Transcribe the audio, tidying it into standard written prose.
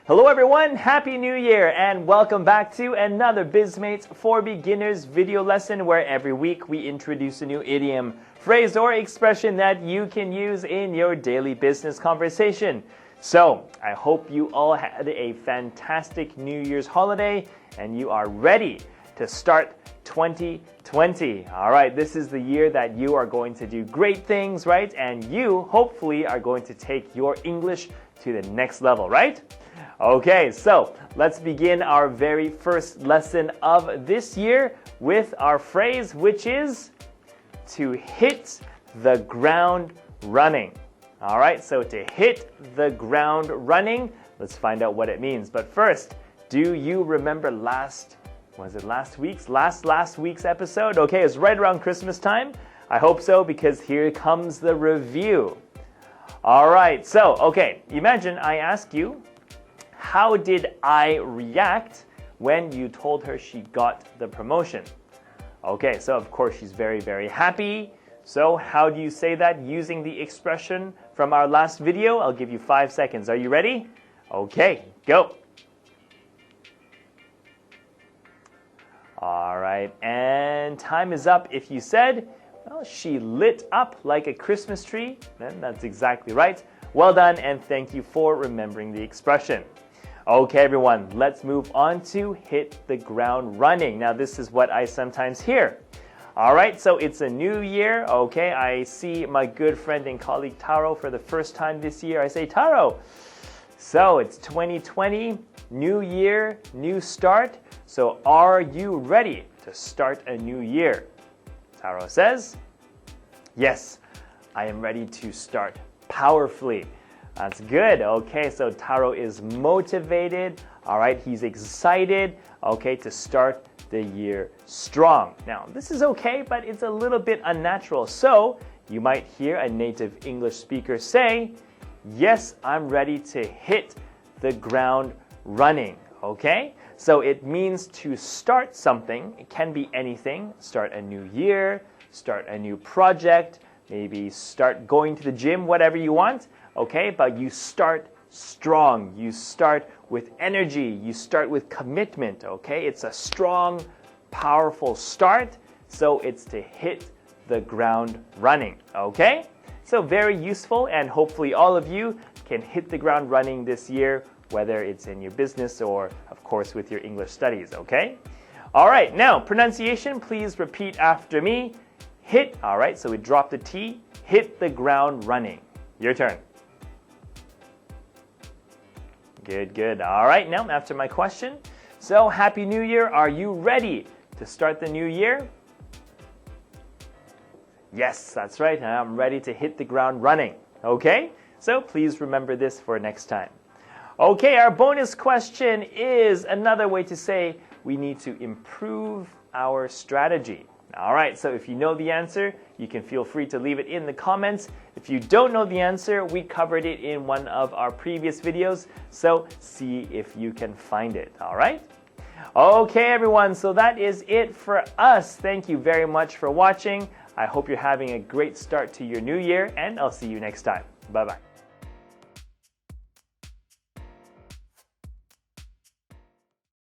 Hello everyone, Happy New Year and welcome back to another Bizmates for Beginners video lesson where every week we introduce a new idiom, phrase or expression that you can use in your daily business conversation. So, I hope you all had a fantastic New Year's holiday and you are ready to start 2020. Alright, this is the year that you are going to do great things, right? And you hopefully are going to take your English to the next level, right? Okay, so let's begin our very first lesson of this year with our phrase, which is to hit the ground running. All right, so to hit the ground running, let's find out what it means. But first, do you remember last week's episode? Okay, it's right around Christmas time. I hope so, because here comes the review. All right, so, okay, imagine I ask you, how did I react when you told her she got the promotion? Okay, so of course she's very, very happy. So how do you say that using the expression from our last video? I'll give you 5 seconds. Are you ready? Okay, go. All right, and time is up. If you said, well, she lit up like a Christmas tree, then that's exactly right. Well done, and thank you for remembering the expression. Okay, everyone, let's move on to hit the ground running. Now, this is what I sometimes hear. All right, so it's a new year. Okay, I see my good friend and colleague Taro for the first time this year. I say, Taro, so it's 2020, new year, new start. So are you ready to start a new year? Taro says, yes, I am ready to start powerfully. That's good. Okay, so Taro is motivated. All right, he's excited, okay, to start the year strong. Now, this is okay, but it's a little bit unnatural. So, you might hear a native English speaker say, yes, I'm ready to hit the ground running. Okay? So, it means to start something. It can be anything. Start a new year, start a new project, maybe start going to the gym, whatever you want. Okay, but you start strong, you start with energy, you start with commitment, okay? It's a strong, powerful start, so it's to hit the ground running, okay? So very useful, and hopefully all of you can hit the ground running this year, whether it's in your business or, of course, with your English studies, okay? All right, now, pronunciation, please repeat after me. Hit, all right, so we drop the T, hit the ground running. Your turn. Good, good. All right, now after my question. So, Happy New Year. Are you ready to start the new year? Yes, that's right. I'm ready to hit the ground running. Okay? So, please remember this for next time. Okay, our bonus question is another way to say we need to improve our strategy. All right, so if you know the answer, you can feel free to leave it in the comments. If you don't know the answer, we covered it in one of our previous videos, so see if you can find it, all right? Okay, everyone, so that is it for us. Thank you very much for watching. I hope you're having a great start to your new year, and I'll see you next time. Bye-bye.